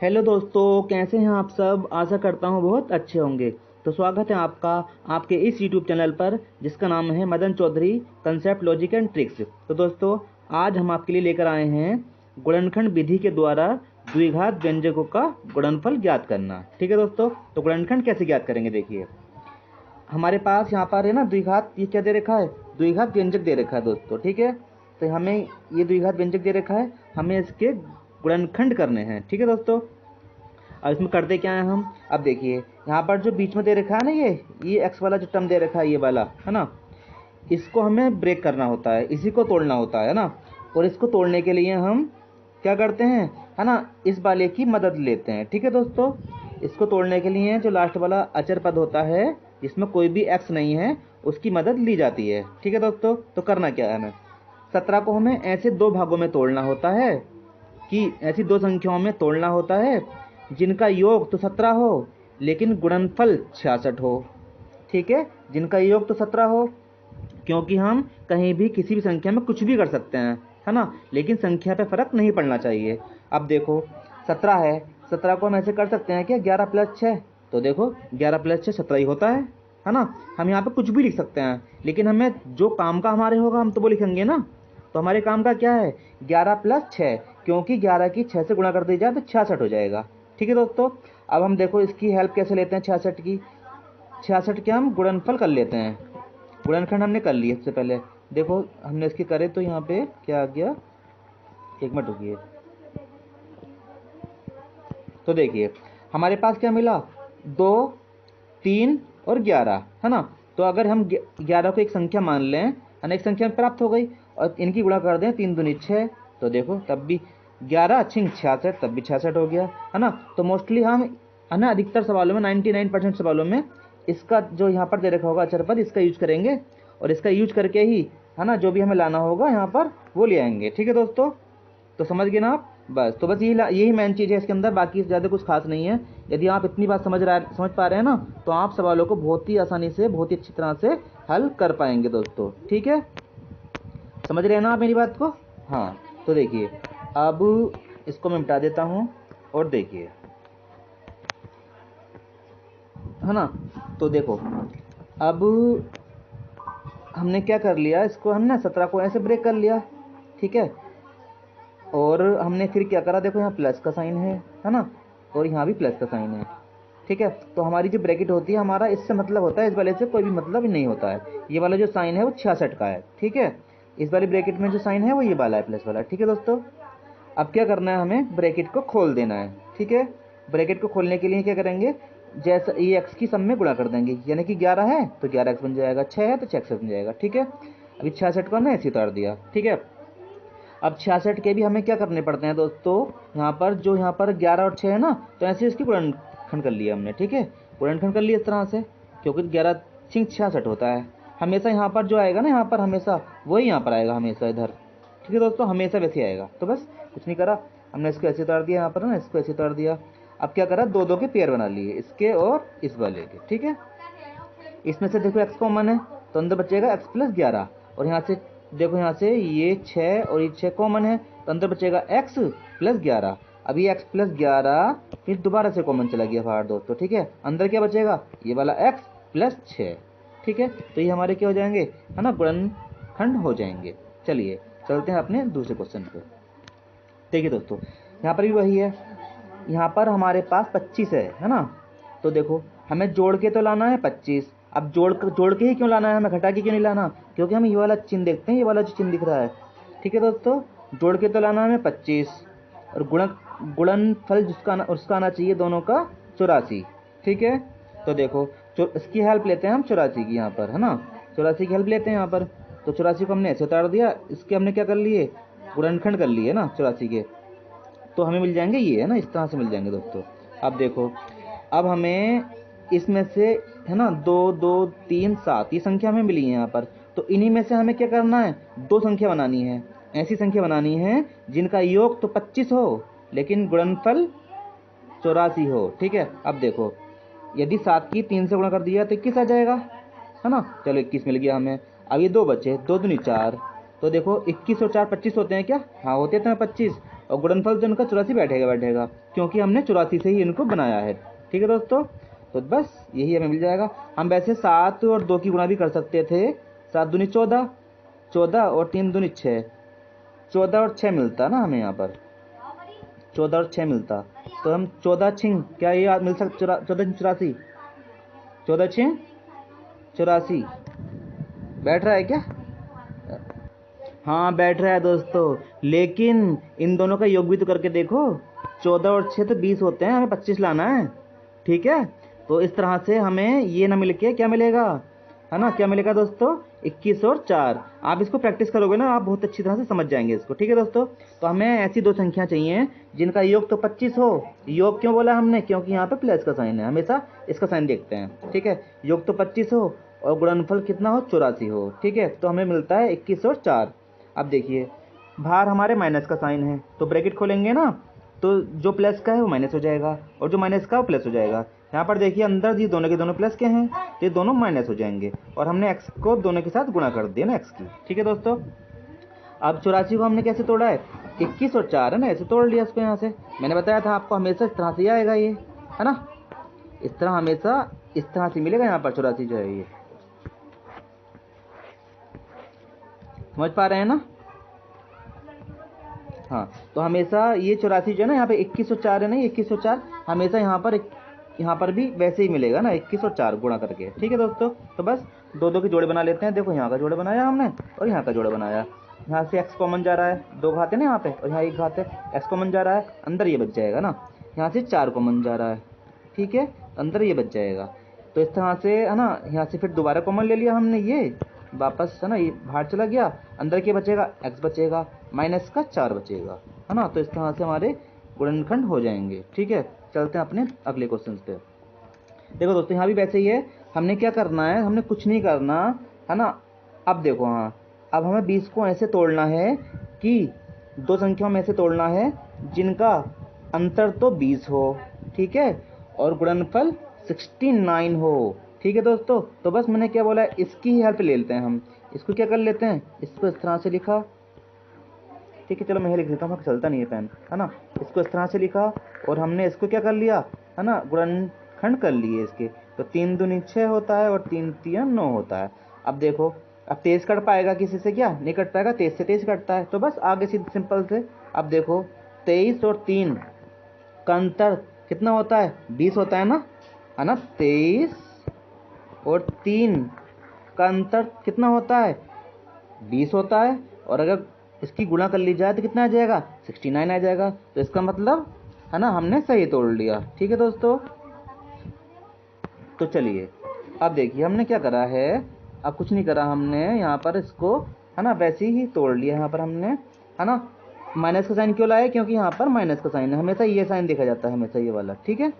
Hello दोस्तों, कैसे हैं आप सब। आशा करता हूँ बहुत अच्छे होंगे। तो स्वागत है आपका आपके इस यूट्यूब चैनल पर जिसका नाम है Madan Chaudhary concept logic and tricks. तो दोस्तों, आज हम आपके लिए लेकर आए हैं गुणनखंड विधि के द्वारा द्विघात व्यंजकों का गुणनफल ज्ञात करना। ठीक है दोस्तों, तो गुणनखंड कैसे ज्ञात करेंगे, देखिए हमारे पास यहाँ पर है ना द्विघात, ये क्या दे रखा है, द्विघात व्यंजक दे रखा है दोस्तों। ठीक है, तो हमें ये द्विघात व्यंजक दे रखा है, हमें इसके गुणनखंड करने हैं। ठीक है दोस्तों, अब इसमें करते क्या है हम, अब देखिए यहाँ पर जो बीच में दे रखा है ना, ये एक्स वाला जो टर्म दे रखा है, ये वाला है ना, इसको हमें ब्रेक करना होता है, इसी को तोड़ना होता है ना। और इसको तोड़ने के लिए हम क्या करते हैं, है ना, इस वाले की मदद लेते हैं। ठीक है दोस्तों, इसको तोड़ने के लिए जो लास्ट वाला अचर पद होता है जिसमें कोई भी एक्स नहीं है, उसकी मदद ली जाती है। ठीक है दोस्तों, तो करना क्या है, हमें 17 को हमें ऐसे दो भागों में तोड़ना होता है कि ऐसी दो संख्याओं में तोड़ना होता है जिनका योग तो 17 हो लेकिन गुणनफल 66 हो। ठीक है, जिनका योग तो 17 हो, क्योंकि हम कहीं भी किसी भी संख्या में कुछ भी कर सकते हैं, है ना, लेकिन संख्या पे फर्क नहीं पड़ना चाहिए। अब देखो 17 है, 17 को हम ऐसे कर सकते हैं कि 11 + 6, तो देखो 11 + 6 17 ही होता है ना। हम यहाँ पे कुछ भी लिख सकते हैं, लेकिन हमें जो काम का हमारे होगा हम तो वो लिखेंगे ना। तो हमारे काम का क्या है, 11 + 6, क्योंकि 11 की 6 से गुणा कर दी जाए तो 66 हो जाएगा। ठीक है दोस्तों, अब हम देखो इसकी हेल्प कैसे लेते हैं 66 की। 66 के हम गुणनफल कर लेते हैं, गुणनखंड हमने कर लिया। सबसे पहले देखो हमने इसके करे तो यहाँ पे क्या आ गया, एक मिनट रुकिए। तो देखिए हमारे पास क्या मिला, 2, 3 और 11, है ना। तो अगर हम 11 को एक संख्या मान लें, है ना, एक संख्या प्राप्त हो गई, और इनकी गुणा कर दें 3 दूनी 6, तो देखो तब भी 11 छिंग 66, तब भी 66 हो गया, है ना। तो मोस्टली हम, है ना, अधिकतर सवालों में 99% सवालों में इसका जो यहाँ पर दे रखा होगा अचर पद, इसका यूज करेंगे, और इसका यूज करके ही, है ना, जो भी हमें लाना होगा यहाँ पर वो ले आएंगे। ठीक है दोस्तों, तो समझ गए ना आप। बस तो बस यही मेन चीज़ है इसके अंदर, बाकी ज़्यादा कुछ खास नहीं है। यदि आप इतनी बात समझ पा रहे हैं ना, तो आप सवालों को बहुत ही आसानी से, बहुत ही अच्छी तरह से हल कर पाएंगे दोस्तों। ठीक है, समझ रहे हैं ना आप मेरी बात को। हाँ, तो देखिए अब इसको मैं मिटा देता हूँ, और देखिए, है ना, तो देखो अब हमने क्या कर लिया, इसको हमने 17 को ऐसे ब्रेक कर लिया। ठीक है, और हमने फिर क्या करा, देखो यहाँ प्लस का साइन है ना, और यहाँ भी प्लस का साइन है। ठीक है, तो हमारी जो ब्रैकेट होती है, हमारा इससे मतलब होता है, इस वाले से कोई भी मतलब नहीं होता है। ये वाला जो साइन है वो 66 का है। ठीक है, इस वाली ब्रैकेट में जो साइन है वो ये वाला है, प्लस वाला। ठीक है दोस्तों, अब क्या करना है, हमें ब्रैकेट को खोल देना है। ठीक है, ब्रैकेट को खोलने के लिए क्या करेंगे, जैसा ये एक्स की सम में गुणा कर देंगे, यानी कि 11 है तो 11x बन जाएगा, 6 है तो 6x बन जाएगा। ठीक है, अभी 66 को हमने ऐसे उतार दिया। ठीक है, अब 66 के भी हमें क्या करने पड़ते हैं दोस्तों, यहाँ पर जो यहाँ पर 11 और 6 है ना, तो ऐसे इसकी गुणनखंड कर लिया हमने। ठीक है, गुणनखंड कर लिया इस तरह से, क्योंकि 11 छिंग 66 होता है, हमेशा यहाँ पर जो आएगा ना, यहाँ पर हमेशा वही यहाँ पर आएगा, हमेशा इधर। ठीक है दोस्तों, हमेशा वैसे आएगा। तो बस कुछ नहीं करा, हमने इसको ऐसे उतार दिया, यहाँ पर ना इसको ऐसे उतार दिया। अब क्या करा, दो दो के पेयर बना लिए, इसके और इस वाले के। ठीक है, इसमें से देखो एक्स कॉमन है, तो अंदर बचेगा x + 11, और यहाँ से देखो, यहाँ से ये 6 और ये 6 कॉमन है, तो अंदर बचेगा x + 11। अब ये x + 11 फिर दोबारा से कॉमन चला गया बाहर दोस्तों। ठीक है, अंदर क्या बचेगा, ये वाला x + 6। ठीक है, तो ये हमारे क्या हो जाएंगे, है ना, गुणनखंड हो जाएंगे। चलिए चलते हैं अपने दूसरे क्वेश्चन पे। देखिए दोस्तों, यहाँ पर भी वही है, यहाँ पर हमारे पास 25 है ना। तो देखो हमें जोड़ के तो लाना है 25। अब जोड़ के ही क्यों लाना है, हमें घटा के क्यों नहीं लाना, क्योंकि हम ये वाला चिन्ह देखते हैं, ये वाला जो चिन्ह दिख रहा है। ठीक है दोस्तों, जोड़ के तो लाना है हमें 25, और गुणनफल उसका आना चाहिए दोनों का 84। ठीक है, तो देखो इसकी हेल्प लेते हैं हम 84 की, यहाँ पर है ना, 84 की हेल्प लेते हैं यहाँ पर। तो 84 को हमने ऐसे उतार दिया, इसके हमने क्या कर लिए, गुणनखंड कर लिए ना 84 के, तो हमें मिल जाएंगे ये, है ना, इस तरह से मिल जाएंगे दोस्तों। अब देखो, अब हमें इसमें से, है ना, 2 2 3 7 ये संख्या हमें मिली है यहाँ पर। तो इन्हीं में से हमें क्या करना है, दो संख्या बनानी है, ऐसी संख्या बनानी है जिनका योग तो 25 हो लेकिन गुणनफल 84 हो। ठीक है, अब देखो यदि 7 की 3 से गुणा कर दिया तो 21 आ जाएगा, है ना। चलो 21 मिल गया हमें। अब ये दो बचे, 2 दूनी 4, तो देखो 21 और 4 25 होते हैं क्या, हाँ होते तो हैं 25। और गुणनफल जो इनका 84 बैठेगा, क्योंकि हमने 84 से ही इनको बनाया है। ठीक है दोस्तों, तो बस यही हमें मिल जाएगा। हम वैसे 7 और 2 की गुणा भी कर सकते थे। 7 दूनी 14, 14 और 3 दूनी 6, 14 और 6 मिलता ना हमें यहाँ पर, 14 और 6 मिलता। तो हम 14 छिंग क्या ये मिल सकता, 14 84, 14 छिंग 84 बैठ रहा है क्या? हाँ बैठ रहा है दोस्तों, लेकिन इन दोनों का योग भी तो करके देखो। 14 और 6 तो 20 होते हैं, हमें 25 लाना है। ठीक है, तो इस तरह से हमें ये ना मिलके क्या मिलेगा, है ना, क्या मिलेगा दोस्तों, 21 और 4। आप इसको प्रैक्टिस करोगे ना, आप बहुत अच्छी तरह से समझ जाएंगे इसको। ठीक है दोस्तों, तो हमें ऐसी दो संख्या चाहिए जिनका योग तो 25 हो। योग क्यों बोला हमने, क्योंकि यहाँ पे प्लस का साइन है, हमेशा इसका साइन देखते हैं। ठीक है, योग तो 25 हो और गुणनफल कितना हो, 84 हो। ठीक है, तो हमें मिलता है 21 और 4। अब देखिए, बाहर हमारे माइनस का साइन है, तो ब्रैकेट खोलेंगे ना, तो जो प्लस का है वो माइनस हो जाएगा और जो माइनस का वो प्लस हो जाएगा। यहाँ पर देखिए अंदर ये दोनों के दोनों प्लस के हैं, तो ये दोनों माइनस हो जाएंगे और हमने x को दोनों के साथ गुणा कर दिया ना x की। ठीक है दोस्तों, अब 84 को हमने कैसे तोड़ा है, 21 और 4 है ना, ऐसे तोड़ लिया इसको। यहाँ से मैंने बताया था आपको, हमेशा इस तरह से आएगा ये, है ना, इस तरह हमेशा इस तरह से मिलेगा। यहाँ पर 84 जो है ये, समझ पा रहे हैं ना? हाँ, तो हमेशा ये 84 जो है ना, यहाँ पे 21 और 4 है ना, 21 और 4 हमेशा यहाँ पर भी वैसे ही मिलेगा ना, 21 और 4 गुणा करके। ठीक है दोस्तों, तो बस दो दो के जोड़े बना लेते हैं। देखो यहाँ का जोड़े बनाया हमने और यहाँ का जोड़े बनाया। यहाँ से x कॉमन जा रहा है, 2 घात है ना यहाँ पे, और यहाँ 1 घात है, x कॉमन जा रहा है, अंदर ये बच जाएगा ना। यहाँ से 4 कॉमन जा रहा है, ठीक है, अंदर ये बच जाएगा। तो इस तरह से है ना, यहाँ से फिर दोबारा कॉमन ले लिया हमने, ये वापस है ना, ये बाहर चला गया, अंदर क्या बचेगा, x बचेगा, माइनस का 4 बचेगा, है ना। तो इस तरह से हमारे गुणनखंड हो जाएंगे। ठीक है, चलते हैं अपने अगले क्वेश्चन पे। देखो दोस्तों, यहाँ भी वैसे ही है, हमने क्या करना है, हमने कुछ नहीं करना, है ना। अब देखो, हाँ, अब हमें 20 को ऐसे तोड़ना है कि दो संख्याओं में ऐसे तोड़ना है जिनका अंतर तो 20 हो, ठीक है, और गुणनफल 69 हो। ठीक है दोस्तों, तो बस मैंने क्या बोला, इसकी ही हेल्प ले लेते हैं हम। इसको क्या कर लेते हैं, इसको इस तरह से लिखा, ठीक है, चलो मैं लिख देता हूँ, चलता नहीं है पेन, है ना। इसको इस तरह से लिखा और हमने इसको क्या कर लिया, है ना, गुणनखंड कर लिए इसके। तो 3 दूनी 6 होता है और 3 तिया 9 होता है। अब देखो, अब 23 कट पाएगा किसी से, क्या नहीं कट पाएगा, 23 से 23 कटता है, तो बस आगे सीधे सिंपल से। अब देखो 23 और 3 का अंतर कितना होता है, 20 होता है ना, है ना। 23 और 3 का अंतर कितना होता है, 20 होता है, और अगर इसकी गुणा कर ली जाए तो कितना आ जाएगा, 69 आ जाएगा। तो इसका मतलब है ना, हमने सही तोड़ लिया। ठीक है दोस्तों, तो चलिए अब देखिए हमने क्या करा है, अब कुछ नहीं करा हमने, यहाँ पर इसको है ना वैसे ही तोड़ लिया। यहाँ पर हमने है ना माइनस का साइन क्यों लाया, क्योंकि यहाँ पर माइनस का साइन है, हमेशा ये साइन देखा जाता है, हमेशा ये वाला। ठीक है,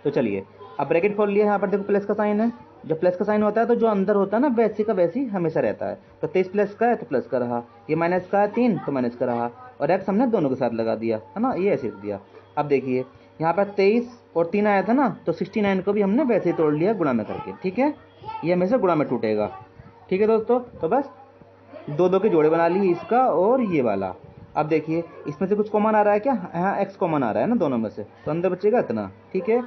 तो चलिए अब ब्रैकेट खोल लिया, यहाँ पर देखो प्लस का साइन है। जब प्लस का साइन होता है तो जो अंदर होता है ना वैसे का वैसे ही हमेशा रहता है। तो 23 प्लस का है तो प्लस का रहा, ये माइनस का है 3 तो माइनस का रहा, और एक्स हमने दोनों के साथ लगा दिया, है ना, ये ऐसे लिख दिया। अब देखिए यहाँ पर 23 और 3 आया था ना, तो 69 को भी हमने वैसे ही तोड़ लिया गुणा में करके। ठीक है, ये हमेशा गुणा में टूटेगा। ठीक है दोस्तों, तो बस दो दो के जोड़े बना लिए, इसका और ये वाला। अब देखिए इसमें से कुछ कॉमन आ रहा है क्या, यहाँ एक्स कॉमन आ रहा है ना दोनों में से, तो अंदर बचेगा इतना। ठीक है,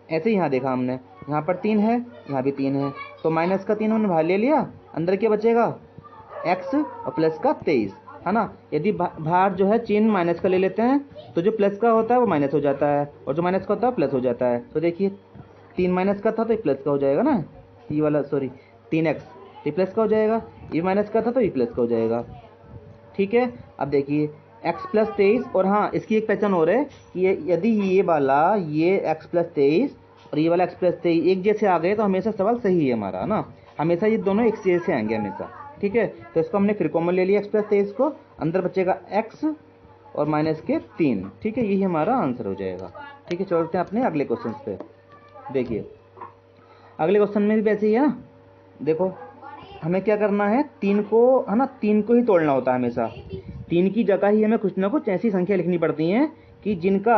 ऐसे ही यहाँ देखा हमने, यहाँ पर 3 है, यहाँ भी 3 है, तो माइनस का 3 हमने बाहर ले लिया, अंदर क्या बचेगा, x और प्लस का 23, है ना। यदि बाहर जो है चिन्ह माइनस का ले लेते हैं तो जो प्लस का होता है वो माइनस हो जाता है, और जो माइनस का होता है प्लस हो जाता है। तो देखिए 3 माइनस का था तो ये प्लस का हो जाएगा ना, ये वाला सॉरी 3x, ये प्लस का हो जाएगा, ये माइनस का था तो ये प्लस का हो जाएगा। ठीक है, अब देखिए x प्लस 23, और हाँ इसकी एक पहचान हो रहा है कि यदि ये वाला ये x प्लस 23 और ये वाला x प्लस 23 एक जैसे आ गए तो हमेशा सवाल सही है हमारा ना, हमेशा ये दोनों एक जैसे आएंगे हमेशा। ठीक है, तो इसको हमने फिर कॉमन ले लिया x प्लस 23 को, अंदर बचेगा x और माइनस के 3। ठीक है, यही हमारा आंसर हो जाएगा। ठीक है, चलते हैं अपने अगले क्वेश्चन पे। देखिए अगले क्वेश्चन में भी वैसे ही है ना, देखो हमें क्या करना है, 3 को है ना 3 को ही तोड़ना होता है हमेशा। 3 की जगह ही हमें कुछ ना कुछ ऐसी संख्या लिखनी पड़ती हैं कि जिनका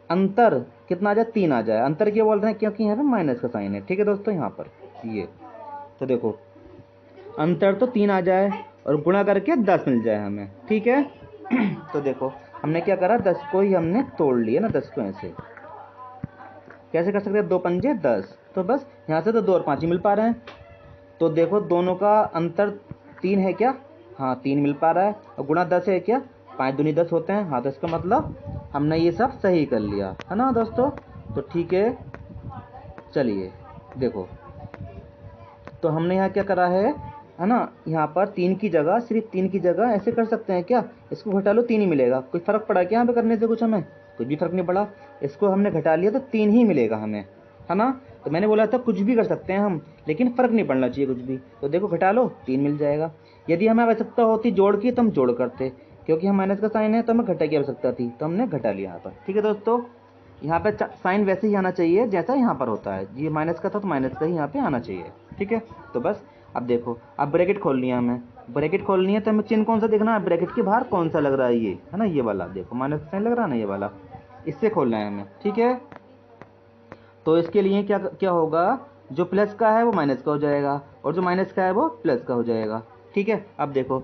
अंतर कितना आ जाए, 3 आ जाए। अंतर क्यों बोल रहे हैं, क्योंकि यहाँ पे माइनस का साइन है। ठीक है दोस्तों, यहाँ पर ये तो देखो अंतर तो 3 आ जाए और गुणा करके 10 मिल जाए हमें। ठीक है, तो देखो हमने क्या करा, 10 को ही हमने तोड़ लिया ना, 10 को ऐसे कैसे कर सकते हैं, 2 पंजे 10, तो बस यहाँ से तो 2 और 5 ही मिल पा रहे हैं। तो देखो दोनों का अंतर 3 है क्या, हाँ 3 मिल पा रहा है, और गुणा 10 है क्या, 5 दूनी 10 होते हैं, हाँ तो इसका मतलब हमने ये सब सही कर लिया है ना दोस्तों। तो ठीक है, चलिए देखो, तो हमने यहाँ क्या करा है ना, यहाँ पर 3 की जगह, सिर्फ 3 की जगह ऐसे कर सकते हैं क्या, इसको घटा लो 3 ही मिलेगा, कोई फ़र्क पड़ा क्या यहाँ पे करने से, कुछ हमें कुछ भी फ़र्क नहीं पड़ा, इसको हमने घटा लिया तो 3 ही मिलेगा हमें, है ना। तो मैंने बोला था कुछ भी कर सकते हैं हम, लेकिन फ़र्क नहीं पड़ना चाहिए कुछ भी, तो देखो घटा लो 3 मिल जाएगा। यदि हमें आवश्यकता होती जोड़ की तो हम जोड़ करते, क्योंकि हम माइनस का साइन है तो हमें घटा की आवश्यकता थी, तो हमने घटा लिया यहाँ पर। ठीक है दोस्तों, यहाँ पे साइन वैसे ही आना चाहिए जैसा यहाँ पर होता है, ये माइनस का था तो माइनस का ही यहाँ पे आना चाहिए। ठीक है, तो बस अब देखो, अब ब्रैकेट खोलनी है हमें, ब्रैकेट खोलनी है तो हमें चिन्ह कौन सा देखना है, ब्रैकेट के बाहर कौन सा लग रहा है, ये है ना, ये वाला देखो माइनस का साइन लग रहा है ना, ये वाला, इससे खोलना है हमें। ठीक है, तो इसके लिए क्या क्या होगा, जो प्लस का है वो माइनस का हो जाएगा, और जो माइनस का है वो प्लस का हो जाएगा। ठीक है, अब देखो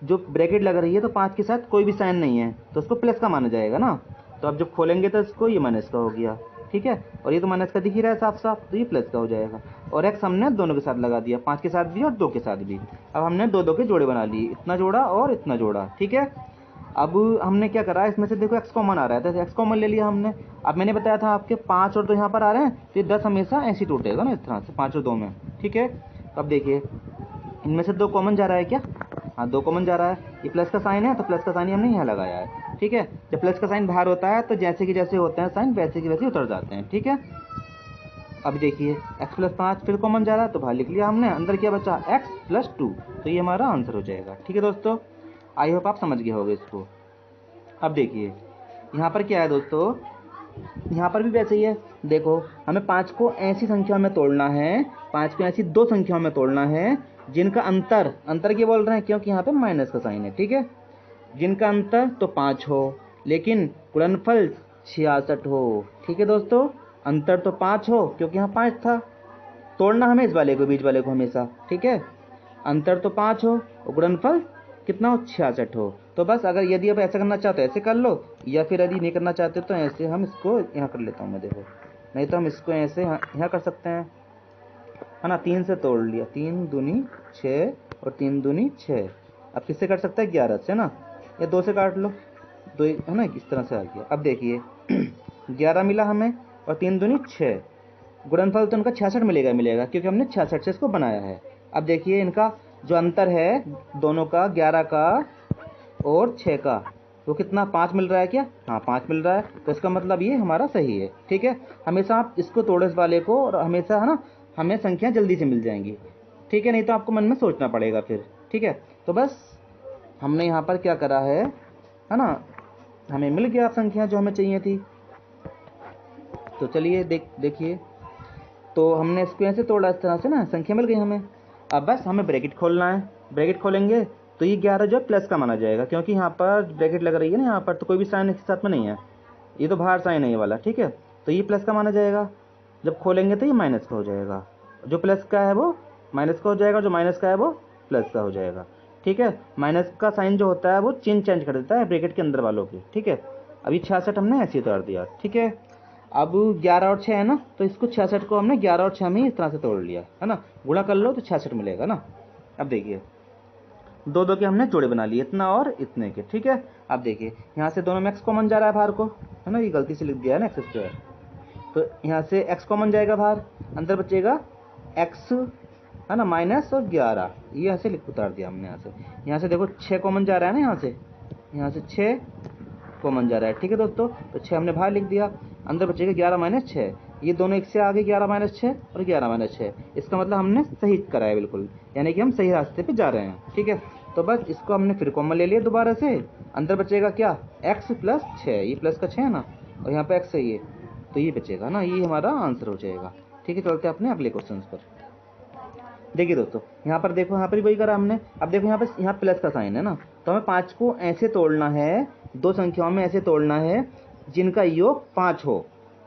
जो ब्रैकेट लग रही है तो 5 के साथ कोई भी साइन नहीं है तो उसको प्लस का माना जाएगा ना, तो अब जब खोलेंगे तो इसको ये माइनस का हो गया। ठीक है, और ये तो माइनस का दिख ही रहा है साफ साफ, तो ये प्लस का हो जाएगा, और एक्स हमने दोनों के साथ लगा दिया, 5 के साथ भी और 2 के साथ भी। अब हमने दो दो के जोड़े बना लिए, इतना जोड़ा और इतना जोड़ा। ठीक है, अब हमने क्या करा, इसमें से देखो एक्स कॉमन आ रहा है तो एक्स कॉमन ले लिया हमने। अब मैंने बताया था आपके 5 और 2 यहाँ पर आ रहे हैं, तो ये 10 हमेशा ऐसे टूटेगा ना, इस तरह से 5 और 2 में। ठीक है, अब देखिए इनमें से 2 कॉमन जा रहा है क्या, हाँ 2 कॉमन जा रहा है, ये प्लस का साइन है तो प्लस का साइन ही हमने यहाँ लगाया है। ठीक है, जब प्लस का साइन बाहर होता है तो जैसे कि जैसे होते हैं साइन वैसे के वैसे उतर जाते हैं। ठीक है, अब देखिए x + 5 फिर कॉमन जा रहा है तो बाहर लिख लिया हमने, अंदर क्या बचा x + 2, तो ये हमारा आंसर हो जाएगा। ठीक है दोस्तों, आई होप आप समझ गए होंगे इसको। अब देखिए यहाँ पर क्या है दोस्तों, यहाँ पर भी वैसे ही है, देखो हमें 5 को ऐसी संख्या में तोड़ना है, 5 को ऐसी 2 संख्याओं में तोड़ना है जिनका अंतर, अंतर क्या बोल रहे हैं क्योंकि यहाँ पे माइनस का साइन है। ठीक है, जिनका अंतर तो 5 हो लेकिन गुणनफल 66 हो। ठीक है दोस्तों, अंतर तो 5 हो क्योंकि यहाँ 5 था, तोड़ना हमें इस वाले को, बीच वाले को हमेशा। ठीक है, अंतर तो 5 हो और गुणनफल कितना हो, 66 हो। तो बस अगर यदि आप ऐसा करना चाहते हो ऐसे कर लो, या फिर यदि नहीं करना चाहते तो ऐसे हम इसको यहाँ कर लेता हूँ मैं, देखो नहीं तो हम इसको ऐसे यहाँ कर सकते हैं, है ना। 3 से तोड़ लिया, 3 दूनी 6 और 3 दूनी 6। अब किससे काट सकता है, 11 से ना, या 2 से काट लो, 2 है ना, इस तरह से आ गया। अब देखिए 11 मिला हमें और 3 दूनी 6, गुणनफल तो उनका 66 मिलेगा मिलेगा क्योंकि हमने 66 से इसको बनाया है। अब देखिए इनका जो अंतर है दोनों का, 11 का और 6 का, वो कितना, 5 मिल रहा है क्या, हाँ 5 मिल रहा है, तो इसका मतलब ये हमारा सही है। ठीक है, हमेशा आप इसको तोड़ो इस वाले को, और हमेशा है ना हमें संख्या जल्दी से मिल जाएंगी। ठीक है, नहीं तो आपको मन में सोचना पड़ेगा फिर। ठीक है, तो बस हमने यहाँ पर क्या करा है ना, हमें मिल गया संख्या जो हमें चाहिए थी। तो चलिए देखिए, तो हमने इसको ऐसे तोड़ा इस तरह से ना, संख्या मिल गई हमें। अब बस हमें ब्रैकेट खोलना है, ब्रैकेट खोलेंगे तो ये 11 जो है प्लस का माना जाएगा, क्योंकि यहाँ पर ब्रैकेट लग रही है ना, यहाँ पर तो कोई भी साइन इसके साथ में नहीं है, ये तो बाहर साइन है ये वाला। ठीक है, तो ये प्लस का माना जाएगा, जब खोलेंगे तो ये माइनस का हो जाएगा, जो प्लस का है वो माइनस का हो जाएगा, जो माइनस का है वो प्लस का हो जाएगा। ठीक है, माइनस का साइन जो होता है वो चिन्ह चेंज कर देता है ब्रैकेट के अंदर वालों के। ठीक है, अभी 66 हमने ऐसे उतार दिया। ठीक है, अब 11 और 6 है ना, तो इसको 66 को हमने 11 और 6 में इस तरह से तोड़ लिया है ना, गुणा कर लो तो 66 मिलेगा ना। अब देखिए दो दो के हमने जोड़े बना लिए, इतना और इतने के। ठीक है, अब देखिए यहाँ से दोनों में एक्स कॉमन जा रहा है बाहर को, है ना, ये गलती से लिख दिया है ना एक्स स्क्वायर, तो यहाँ से एक्स कॉमन जाएगा बाहर, अंदर बचेगा एक्स, है ना, माइनस और 11, ये यहाँ से लिख उतार दिया हमने। यहाँ से देखो 6 कॉमन जा रहा है ना, यहाँ से 6 कॉमन जा रहा है। ठीक है दोस्तों, तो 6 हमने बाहर लिख दिया, अंदर बचेगा 11 - 6, ये दोनों एक से आगे 11 - 6 और 11 - 6, इसका मतलब हमने सही कराया बिल्कुल, यानी कि हम सही रास्ते पे जा रहे हैं। ठीक है, तो बस इसको हमने फिर कॉमन ले लिया दोबारा से, अंदर बचेगा क्या, x + 6, ये प्लस का 6 है ना, और यहाँ पे x है ये, तो ये बचेगा ना, ये हमारा आंसर हो जाएगा। ठीक है, चलते हैं अपने अगले क्वेश्चन पर। देखिए दोस्तों यहाँ पर देखो, यहाँ पर भी वही करा हमने। अब देखो यहाँ प्लस का साइन है ना, तो हमें 5 को ऐसे तोड़ना है, 2 संख्याओं में ऐसे तोड़ना है जिनका योग 5 हो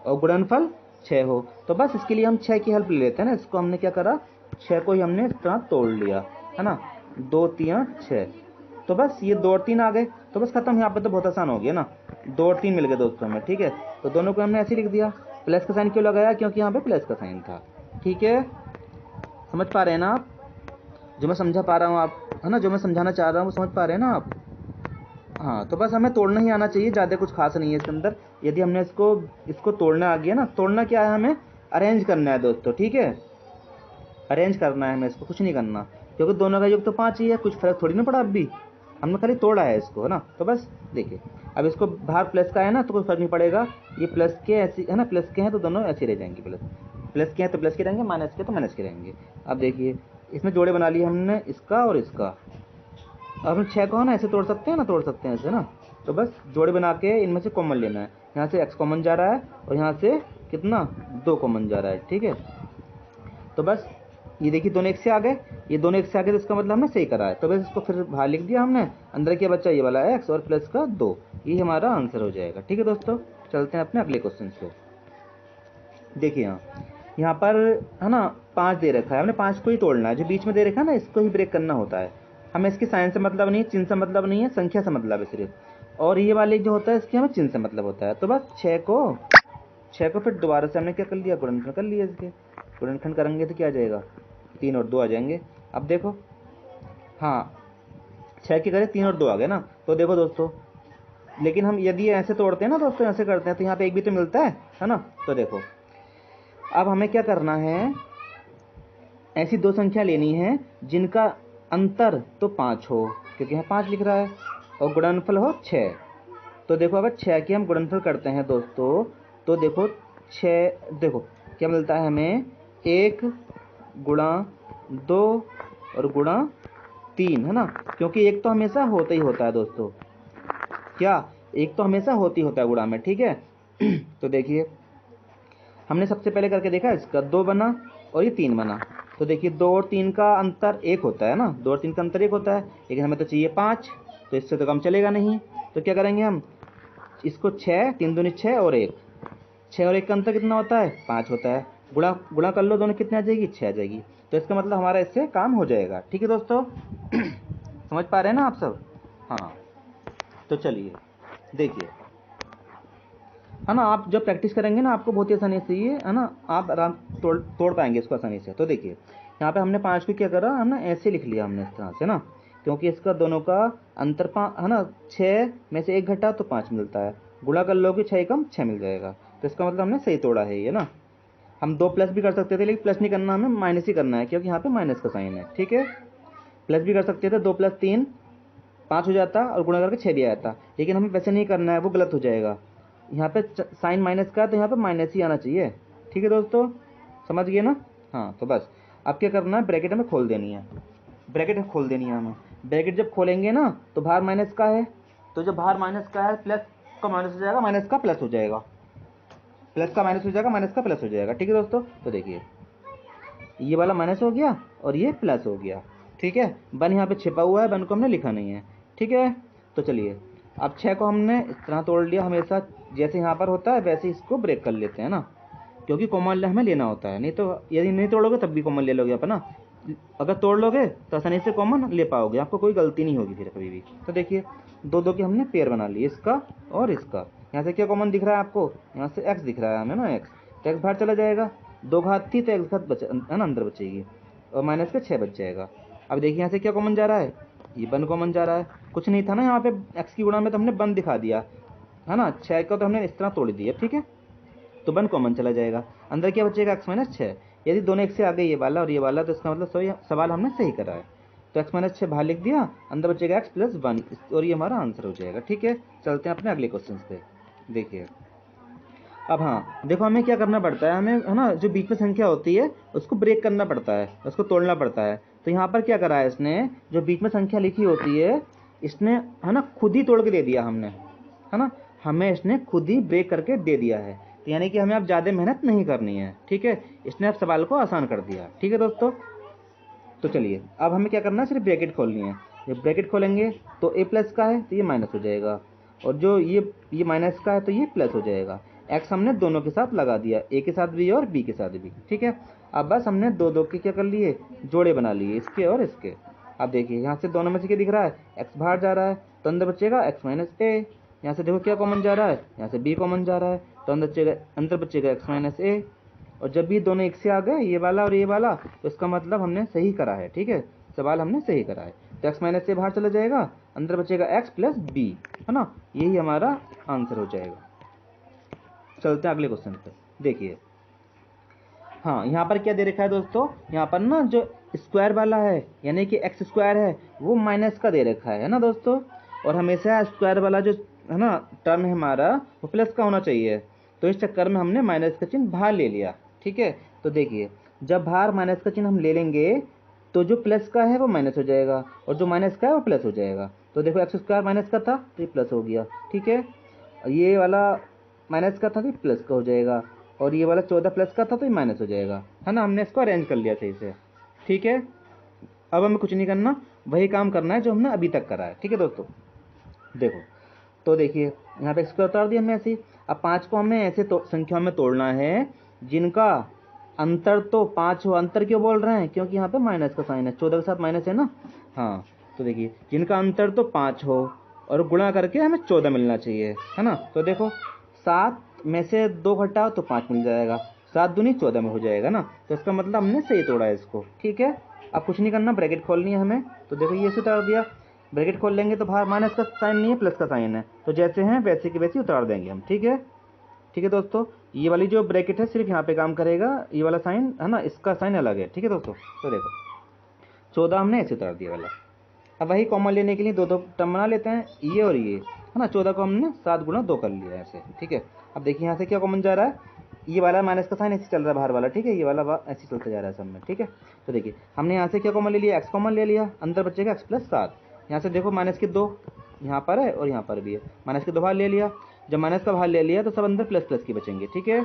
और गुणनफल 6 हो। तो बस इसके लिए हम 6 की हेल्प ले लेते हैं ना, इसको हमने क्या करा, 6 को ही हमने इस तरह तोड़ लिया, है ना, 2 3 6, तो बस ये 2 और 3 आ गए, तो बस खत्म। यहाँ पे तो बहुत आसान हो गया ना, 2 और 3 मिल गए दोस्तों हमें, ठीक है। तो दोनों को हमने ऐसे लिख दिया। प्लस का साइन क्यों लगाया, क्योंकि यहाँ पे प्लस का साइन था, ठीक है। समझ पा रहे हैं ना आप, जो मैं समझा पा रहा हूँ आप, है ना, जो मैं समझाना चाह रहा हूँ वो समझ पा रहे हैं ना आप। हाँ, तो बस हमें तोड़ना ही आना चाहिए, ज़्यादा कुछ खास नहीं है इसके अंदर। यदि हमने इसको तोड़ना आ गया ना, तोड़ना क्या है, हमें अरेंज करना है दोस्तों, ठीक है। अरेंज करना है हमें इसको, कुछ नहीं करना, क्योंकि दोनों का योग तो 5 ही है, कुछ फर्क थोड़ी ना पड़ा अब भी, हमने खाली तोड़ा है इसको, है ना। तो बस देखिए, अब इसको बाहर प्लस का है ना, तो कोई फर्क नहीं पड़ेगा। ये प्लस के ऐसे है ना, प्लस के हैं तो दोनों ऐसे रह जाएंगे, प्लस के हैं तो प्लस के रहेंगे, माइनस के तो माइनस के रहेंगे। अब देखिए, इसमें जोड़े बना लिए हमने, इसका और इसका। अब हम 6 को है ना ऐसे तोड़ सकते हैं ना, तोड़ सकते हैं ऐसे ना। तो बस जोड़े बना के इनमें से कॉमन लेना है। यहाँ से x कॉमन जा रहा है और यहाँ से कितना 2 कॉमन जा रहा है, ठीक है। तो बस ये देखिए दोनों एक से आ गए, ये दोनों एक से आ गए, तो इसका मतलब हमने सही करा है। तो बस इसको फिर बाहर लिख दिया हमने, अंदर क्या बच्चा, ये वाला x और प्लस का 2, ये हमारा आंसर हो जाएगा, ठीक है दोस्तों। चलते हैं अपने अगले क्वेश्चन पे। देखिए यहाँ पर है ना 5 दे रखा है, हमने 5 को ही तोड़ना है, जो बीच में दे रखा है ना इसको ही ब्रेक करना होता है। हमें इसकी साइन से मतलब नहीं है, चिन्ह से मतलब नहीं है, संख्या से मतलब है सिर्फ। और ये वाले जो होता है इसके हमें चिन्ह से मतलब होता है। तो बस 6 को फिर दोबारा से हमने क्या कर लिया, गुणनखंड कर लिया। इसके गुणनखंड करेंगे तो क्या आ जाएगा, 3 और 2 आ जाएंगे। अब देखो, हाँ 6 के करें 3 और 2 आ गए ना। तो देखो दोस्तों, लेकिन हम यदि ऐसे तोड़ते हैं ना दोस्तों, ऐसे करते हैं, तो यहाँ पे एक भी तो मिलता है ना। तो देखो अब हमें क्या करना है, ऐसी 2 संख्या लेनी है जिनका अंतर तो 5 हो, क्योंकि यहाँ 5 लिख रहा है, और गुणनफल हो 6। तो देखो अगर 6 की हम गुणनफल करते हैं दोस्तों, तो देखो 6, देखो क्या मिलता है हमें, 1 गुणा 2 और गुणा 3, है ना। क्योंकि एक तो हमेशा होता ही होता है दोस्तों, क्या एक तो हमेशा होती होता है गुणा में, ठीक है। तो देखिए हमने सबसे पहले करके देखा, इसका 2 बना और ये 3 बना। तो देखिए 2 और 3 का अंतर 1 होता है ना, 2 और 3 का अंतर 1 होता है, लेकिन हमें तो चाहिए 5, तो इससे तो कम चलेगा नहीं। तो क्या करेंगे हम, इसको 6, 3 दूनी 6 और 1, 6 और 1 का अंतर कितना होता है, 5 होता है। गुणा गुणा कर लो दोनों, कितने आ जाएगी, 6 आ जाएगी। तो इसका मतलब हमारा इससे काम हो जाएगा, ठीक है दोस्तों। समझ पा रहे हैं ना आप सब, हाँ। तो चलिए देखिए, है ना, आप जब प्रैक्टिस करेंगे ना आपको बहुत ही आसानी से ये है ना, आप आराम तोड़ पाएंगे इसको आसानी से। तो देखिए यहाँ पे हमने 5 को क्या करा, हमने ऐसे लिख लिया हमने इस तरह से ना, क्योंकि इसका दोनों का अंतर 5 है ना, 6 में से 1 घटा तो 5 मिलता है, गुणा कर लो कि 6 कम 6 मिल जाएगा। तो इसका मतलब हमने सही तोड़ा है ये ना। हम 2 प्लस भी कर सकते थे, लेकिन प्लस नहीं करना, हमें माइनस ही करना है, क्योंकि यहाँ पे माइनस का साइन है, ठीक है। प्लस भी कर सकते थे, 2 + 3 5 हो जाता और गुणा करके 6 भी आ जाता, लेकिन हमें वैसे नहीं करना है, वो गलत हो जाएगा। यहाँ पे साइन माइनस का है तो यहाँ पे माइनस ही आना चाहिए, ठीक है दोस्तों, समझ गए ना। हाँ तो बस अब क्या करना है, ब्रैकेट हमें खोल देनी है, ब्रैकेट खोल देनी है हमें। ब्रैकेट जब खोलेंगे ना तो बाहर माइनस का है, तो जब बाहर माइनस का है, प्लस का माइनस हो जाएगा, माइनस का प्लस हो जाएगा, प्लस का माइनस हो जाएगा, माइनस का प्लस हो जाएगा, ठीक है दोस्तों। तो देखिए ये वाला माइनस हो गया और ये प्लस हो गया, ठीक है। वन यहाँ पे छिपा हुआ है, वन को हमने लिखा नहीं है, ठीक है। तो चलिए अब 6 को हमने इस तरह तोड़ लिया, हमेशा जैसे यहाँ पर होता है वैसे इसको ब्रेक कर लेते हैं ना, क्योंकि कॉमन हमें लेना होता है, नहीं तो यदि नहीं तोड़ोगे तब भी कॉमन ले लोगे अपना, अगर तोड़ लोगे तो आसानी से कॉमन ले पाओगे, आपको कोई गलती नहीं होगी फिर कभी भी। तो देखिए 2 की हमने पेयर बना ली, इसका और इसका। यहाँ से क्या कॉमन दिख रहा है आपको, यहाँ से x दिख रहा है हमें ना, x, तो x बाहर चला जाएगा, 2 घात थी तो x घात बचा है ना, अंदर बचेगी, और माइनस का 6 बच जाएगा। अब देखिए यहाँ से क्या कॉमन जा रहा है, ये 1 कॉमन जा रहा है, कुछ नहीं था ना यहाँ पे, x की गुणा में तो हमने 1 दिखा दिया है ना, 6 को तो हमने इस तरह तोड़ दिया, ठीक है। तो 1 कॉमन चला जाएगा, अंदर क्या बचेगा, x - 6। यदि दोनों एक से आगे ये वाला और ये वाला, तो इसका मतलब सवाल हमने सही करा है। तो x - 6 बाहर लिख दिया, अंदर बचेगा x + 1, और ये हमारा आंसर हो जाएगा, ठीक है। चलते हैं अपने अगले क्वेश्चन पे। देखिए अब हाँ देखो हमें क्या करना पड़ता है, हमें है ना जो बीच में संख्या होती है उसको ब्रेक करना पड़ता है, उसको तोड़ना पड़ता है। तो यहाँ पर क्या करा है इसने, जो बीच में संख्या लिखी होती है इसने है ना खुद ही तोड़ के दे दिया हमने, है ना, हमें इसने खुद ही ब्रेक करके दे दिया है। तो यानी कि हमें अब ज़्यादा मेहनत नहीं करनी है, ठीक है, इसने अब सवाल को आसान कर दिया, ठीक है दोस्तों। तो चलिए अब हमें क्या करना है, सिर्फ ब्रैकेट खोलनी है। जब ब्रैकेट खोलेंगे तो a प्लस का है तो ये माइनस हो जाएगा, और जो ये माइनस का है तो ये प्लस हो जाएगा। x हमने दोनों के साथ लगा दिया, a के साथ भी और b के साथ भी, ठीक है। अब बस हमने 2 के क्या कर लिए, जोड़े बना लिए, इसके और इसके। अब देखिए यहाँ से दोनों में से क्या दिख रहा है, x बाहर जा रहा है तो अंदर बचेगा x माइनस ए। यहाँ से देखो क्या कॉमन जा रहा है, यहाँ से b कॉमन जा रहा है तो अंदर बचेगा x माइनस ए। और जब भी दोनों एक से आ गए, ये वाला और ये वाला, तो इसका मतलब हमने सही करा है। ठीक है, सवाल हमने सही करा है। तो x माइनस ए बाहर चला जाएगा, अंदर बचेगा x प्लस बी, है ना, यही हमारा आंसर हो जाएगा। चलते हैं अगले क्वेश्चन पे। देखिए हाँ, यहाँ पर क्या दे रखा है दोस्तों, यहाँ पर ना जो स्क्वायर वाला है यानी कि एक्स स्क्वायर है वो माइनस का दे रखा है ना दोस्तों। और हमेशा स्क्वायर वाला जो है ना टर्म है हमारा वो प्लस का होना चाहिए। तो इस चक्कर में हमने माइनस का चिन्ह बाहर ले लिया। ठीक है, तो देखिए जब बाहर माइनस का चिन्ह हम ले लेंगे तो जो प्लस का है वो माइनस हो जाएगा और जो माइनस का है वो प्लस हो जाएगा। तो देखो एक्स स्क्वायर माइनस का था तो ये प्लस हो गया। ठीक है, ये वाला माइनस का था तो ये प्लस का हो जाएगा और ये वाला 14 प्लस का था तो ये माइनस हो जाएगा, है ना। हमने इसको अरेंज कर लिया सही से। ठीक है, अब हमें कुछ नहीं करना, वही काम करना है जो हमने अभी तक करा है। ठीक है दोस्तों, देखो तो देखिए यहाँ पे स्क्वायर उतार दिया हमने ऐसे ही। अब 5 को हमें ऐसे संख्या में तोड़ना है जिनका अंतर तो 5 हो। अंतर क्यों बोल रहे हैं, क्योंकि यहाँ पे माइनस का साइन है, 14 के साथ माइनस है ना। हाँ, तो देखिए जिनका अंतर तो 5 हो और गुणा करके हमें 14 मिलना चाहिए, है ना। तो देखो 7 में से 2 घटाओ तो 5 मिल जाएगा, 7 दूनी 14 में हो जाएगा ना। तो इसका मतलब हमने सही तोड़ा है इसको। ठीक है, अब कुछ नहीं करना, ब्रैकेट खोलनी है हमें। तो देखो ये से उतार दिया, ब्रैकेट खोल लेंगे तो बाहर माइनस का साइन नहीं है, प्लस का साइन है, तो जैसे हैं वैसे की वैसे उतार देंगे हम। ठीक है, ठीक है दोस्तों, ये वाली जो ब्रैकेट है सिर्फ यहाँ पे काम करेगा, ये वाला साइन है ना, इसका साइन अलग है। ठीक है दोस्तों, तो देखो 14 हमने ऐसे उतार दिया वाला। अब वही कॉमन लेने के लिए दो टर्म बना लेते हैं, ये और ये, है ना। 14 को हमने 7 गुणा 2 कर लिया ऐसे। ठीक है, अब देखिए यहाँ से क्या कॉमन जा रहा है, ये वाला माइनस का साइन ऐसे चल रहा है बाहर वाला। ठीक है, ये वाला ऐसे चलता जा रहा है सब में। ठीक है, तो देखिए हमने यहाँ से क्या कॉमन ले लिया, एक्स कॉमन ले लिया, अंदर बचेगा एक्स प्लस 7। यहाँ से देखो माइनस के 2 यहाँ पर है और यहाँ पर भी है, माइनस के 2 बाहर ले लिया। जब माइनस का बाहर ले लिया तो सब अंदर प्लस प्लस की बचेंगे। ठीक है,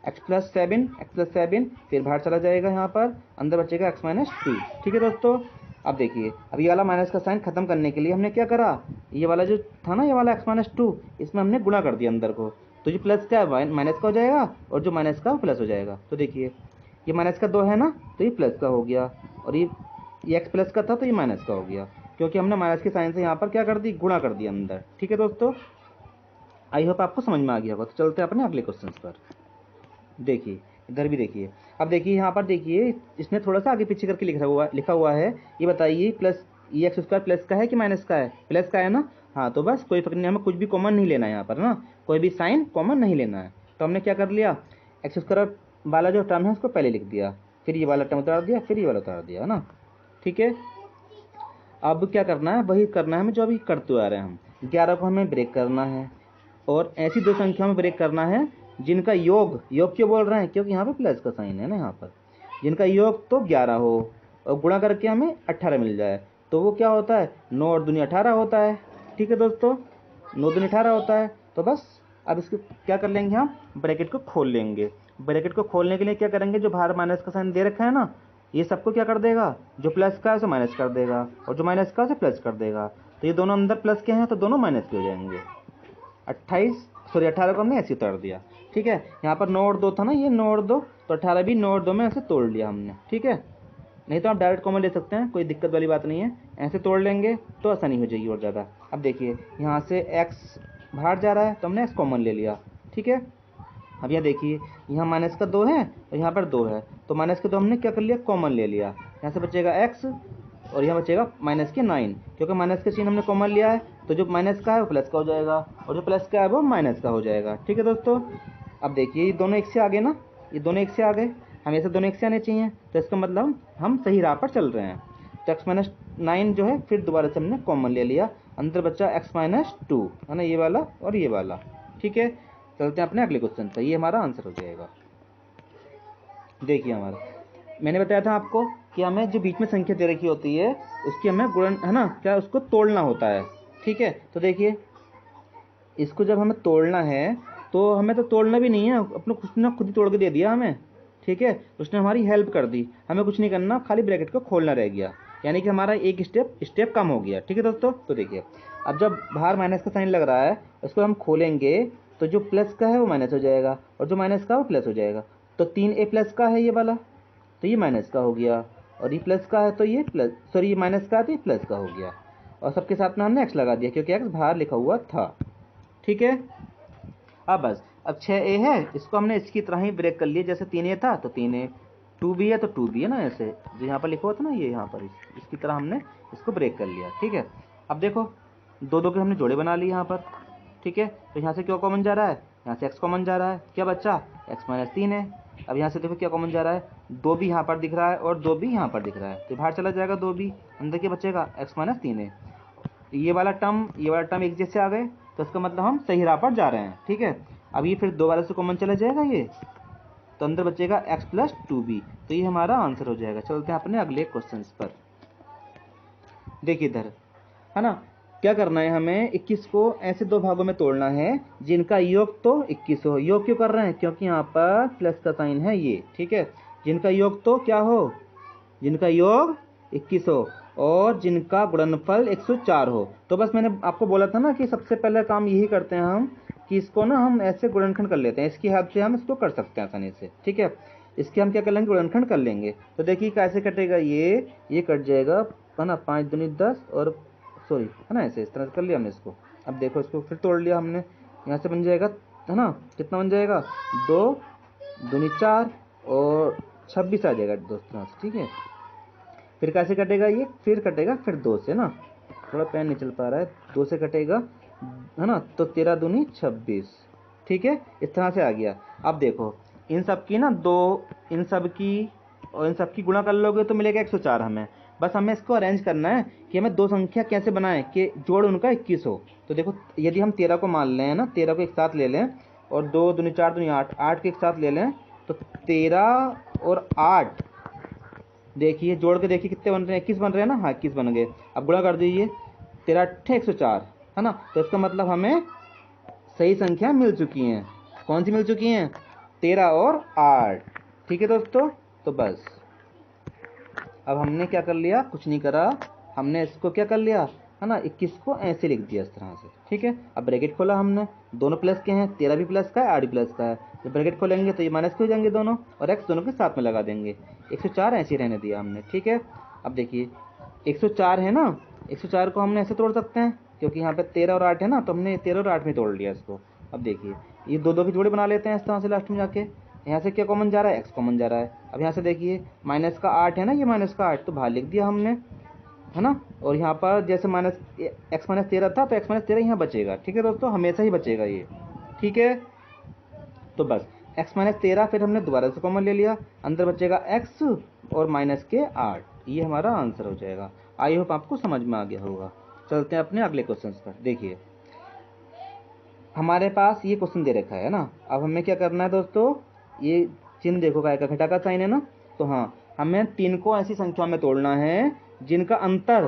एक्स प्लस 7 फिर बाहर चला जाएगा, यहाँ पर अंदर बचेगा एक्स माइनस 2। ठीक है दोस्तों, अब देखिए अब ये वाला माइनस का साइन खत्म करने के लिए हमने क्या करा, ये वाला जो था ना, ये वाला एक्स माइनस 2, इसमें हमने गुणा कर दिया अंदर को। तो जो प्लस का है माइनस का हो जाएगा और जो माइनस का वो प्लस हो जाएगा। तो देखिए ये माइनस का 2 है ना, तो ये प्लस का हो गया और ये एक्स प्लस का था तो ये माइनस का हो गया, क्योंकि हमने माइनस के साइन से यहाँ पर क्या कर दी, गुणा कर दिया अंदर। ठीक है दोस्तों, आई होप आपको समझ में आ गया होगा। तो चलते हैं अपने अगले क्वेश्चन पर। देखिए इधर भी देखिए, अब देखिए यहाँ पर देखिए इसने थोड़ा सा आगे पीछे करके लिखा हुआ है। ये बताइए प्लस ये एक्स स्क्वायर प्लस का है कि माइनस का है, प्लस का है ना। हाँ, तो बस कोई फर्क नहीं, हमें कुछ भी कॉमन नहीं लेना है यहाँ पर ना, कोई भी साइन कॉमन नहीं लेना है। तो हमने क्या कर लिया, एक्स स्क्वायर वाला जो टर्म है उसको पहले लिख दिया, फिर ये वाला टर्म उतार दिया, फिर ये वाला उतार दिया, है ना। ठीक है, अब क्या करना है, वही करना है हमें जो अभी करते आ रहे हैं हम। 11 को हमें ब्रेक करना है और ऐसी दो संख्या में ब्रेक करना है जिनका योग क्यों बोल रहे हैं, क्योंकि यहाँ पे प्लस का साइन है ना, यहाँ पर जिनका योग तो 11 हो और गुणा करके हमें 18 मिल जाए। तो वो क्या होता है, 9 और दूनी 18 होता है। ठीक है दोस्तों, 9 दूनी 18 होता है। तो बस अब इसको क्या कर लेंगे, हम ब्रैकेट को खोल लेंगे। ब्रैकेट को खोलने के लिए क्या करेंगे, जो बाहर माइनस का साइन दे रखा है ना, ये सबको क्या कर देगा, जो प्लस का है उसे माइनस कर देगा और जो माइनस का है उसे प्लस कर देगा। तो ये दोनों अंदर प्लस के हैं तो दोनों माइनस के हो जाएंगे। 18 को हमने ऐसे उतार दिया। ठीक है, यहाँ पर 9 और 2 था ना, ये 9 और 2, तो 18 भी 9 और 2 में ऐसे तोड़ लिया हमने। ठीक है, नहीं तो आप डायरेक्ट कॉमन ले सकते हैं, कोई दिक्कत वाली बात नहीं है, ऐसे तोड़ लेंगे तो आसानी हो जाएगी और ज़्यादा। अब देखिए यहाँ से x बाहर जा रहा है तो हमने x कॉमन ले लिया। ठीक है, अब यहाँ देखिए यहाँ माइनस का 2 है और यहाँ पर 2 है, तो माइनस के 2 हमने क्या कर लिया, कॉमन ले लिया। यहाँ से बचेगा x और यहाँ बचेगा माइनस के 9, क्योंकि माइनस के चिन्ह हमने कॉमन लिया है, तो जो माइनस का है वो प्लस का हो जाएगा और जो प्लस का है वो माइनस का हो जाएगा। ठीक है दोस्तों, अब देखिए ये दोनों एक से आ गए ना, ये दोनों एक से आ गए, हमें ऐसे दोनों एक से आने चाहिए, तो इसका मतलब हम सही राह पर चल रहे हैं। तो x माइनस 9 जो है फिर दोबारा से हमने कॉमन ले लिया, अंदर बचा x माइनस 2, है ना, ये वाला और ये वाला। ठीक है, चलते हैं अपने अगले क्वेश्चन पर, ये हमारा आंसर हो जाएगा। देखिए हमारा, मैंने बताया था आपको कि हमें जो बीच में संख्या दे रखी होती है उसकी हमें गुणन, है ना, क्या उसको तोड़ना होता है। ठीक है, तो देखिए इसको जब हमें तोड़ना है तो हमें तो तोड़ना भी नहीं है, अपने कुछ ना खुद ही तोड़ के दे दिया हमें। ठीक है, उसने हमारी हेल्प कर दी, हमें कुछ नहीं करना, खाली ब्रैकेट को खोलना रह गया, यानी कि हमारा एक स्टेप कम हो गया। ठीक है दोस्तों, तो देखिए अब जब बाहर माइनस का साइन लग रहा है उसको हम खोलेंगे तो जो प्लस का है वो माइनस हो जाएगा और जो माइनस का वो प्लस हो जाएगा। तो 3a प्लस का है ये वाला, तो ये माइनस का हो गया और ये प्लस का है तो ये प्लस, सॉरी ये माइनस का है तो ये प्लस का हो गया, और सबके साथ में हमने एक्स लगा दिया क्योंकि एक्स बाहर लिखा हुआ था। ठीक है, अब बस अब 6a है, इसको हमने इसकी तरह ही ब्रेक कर लिया, जैसे 3a था तो 3a, 2b है तो 2b है ना, ऐसे जो यहाँ पर लिखा हुआ था ना, ये यहाँ पर इसकी तरह हमने इसको ब्रेक कर लिया। ठीक है, अब देखो दो दो के हमने जोड़े बना लिए यहाँ पर। ठीक है, तो यहाँ से क्या कॉमन जा रहा है, यहाँ से x कॉमन जा रहा है, क्या बच्चा x माइनस 3 है। अब यहाँ से देखो क्या कॉमन जा रहा है, 2b यहाँ पर दिख रहा है और 2b यहाँ पर दिख रहा है, तो बाहर चला जाएगा 2b, अंदर क्या बचेगा x माइनस 3 है। ये वाला टर्म एक जैसे आ गए, तो इसका मतलब हम सही राह पर जा रहे हैं। ठीक है, अब ये फिर दोबारा से कॉमन चला जाएगा ये, तो अंदर बचेगा x प्लस 2b, तो ये हमारा आंसर हो जाएगा। चलते हैं अपने अगले क्वेश्चन पर। देखिए इधर है ना, क्या करना है हमें, 21 को ऐसे दो भागों में तोड़ना है जिनका योग तो 21 हो। योग क्यों कर रहे हैं, क्योंकि यहाँ पर प्लस का साइन है ये। ठीक है, जिनका योग तो क्या हो, जिनका योग 21 हो और जिनका गुणनफल 104 हो। तो बस मैंने आपको बोला था ना कि सबसे पहले काम यही करते हैं हम, कि इसको ना हम ऐसे गुणनखंड कर लेते हैं, इसकी हेल्प से हम इसको कर सकते हैं आसानी से। ठीक है, इसके हम क्या कर लेंगे, गुणनखंड कर लेंगे। तो देखिए कैसे कटेगा, ये कट जाएगा है ना, 5 दूनी 10 और सॉरी है ना, ऐसे इस तरह से कर लिया हमने इसको। अब देखो इसको फिर तोड़ लिया हमने, यहाँ से बन जाएगा है ना, कितना बन जाएगा, 2 दूनी 4 और 26 आ जाएगा दोस्तों। ठीक है, फिर कैसे कटेगा ये, फिर कटेगा फिर 2 से ना, थोड़ा पेन नहीं चल पा रहा है, 2 से कटेगा है ना, तो 13 दूनी 26। ठीक है, इस तरह से आ गया। अब देखो इन सब की ना इन सब की और इन सब की गुणा कर लोगे तो मिलेगा 104 हमें। बस हमें इसको अरेंज करना है कि हमें दो संख्या कैसे बनाएं कि जोड़ उनका 21 हो। तो देखो यदि हम 13 को मान लें ना, 13 को एक साथ ले लें और 2 दूनी 4 दूनी 8, 8 को एक साथ ले लें, तो 13 और 8 देखिए जोड़ के देखिए कितने बन रहे हैं, 21 बन रहे हैं ना, हाँ 21 बन गए। अब गुणा कर दीजिए, 13 8 104 है ना, तो इसका मतलब हमें सही संख्या मिल चुकी हैं। कौन सी मिल चुकी हैं, 13 और 8। ठीक है दोस्तों, तो बस अब हमने क्या कर लिया, कुछ नहीं करा, हमने इसको क्या कर लिया है ना, 21 को ऐसे लिख दिया इस तरह से। ठीक है, अब ब्रैकेट खोला हमने, दोनों प्लस के हैं, 13 भी प्लस का है 8 भी प्लस का है, जब ब्रैकेट खोलेंगे तो ये माइनस के हो जाएंगे दोनों, और x दोनों के साथ में लगा देंगे, 104 ऐसे रहने दिया हमने। ठीक है, अब देखिए 104 है ना, 104 को हमने ऐसे तोड़ सकते हैं क्योंकि यहाँ पे 13 और 8 है ना, तो हमने 13 और 8 में तोड़ लिया इसको। अब देखिए ये दो दो के जोड़े बना लेते हैं इस तरह से, लास्ट में जाके यहाँ से क्या कॉमन जा रहा है, एक्स कॉमन जा रहा है। अब यहाँ से देखिए माइनस का 8 है ना, ये माइनस का 8 तो बाहर लिख दिया हमने है ना, और यहाँ पर जैसे माइनस एक्स माइनस 13 था तो एक्स माइनस 13 यहाँ बचेगा। ठीक है दोस्तों, हमेशा ही बचेगा ये। ठीक है, तो बस एक्स माइनस 13 फिर हमने दोबारा से कॉमन ले लिया, अंदर बचेगा एक्स और माइनस के 8, ये हमारा आंसर हो जाएगा। आई होप आपको समझ में आ गया होगा। चलते हैं अपने अगले क्वेश्चन पर। देखिए हमारे पास ये क्वेश्चन दे रखा है ना, अब हमें क्या करना है दोस्तों, ये चिन्ह देखो काय का घटा का साइन है ना, तो हाँ हमें 3 को ऐसी संख्या में तोड़ना है जिनका अंतर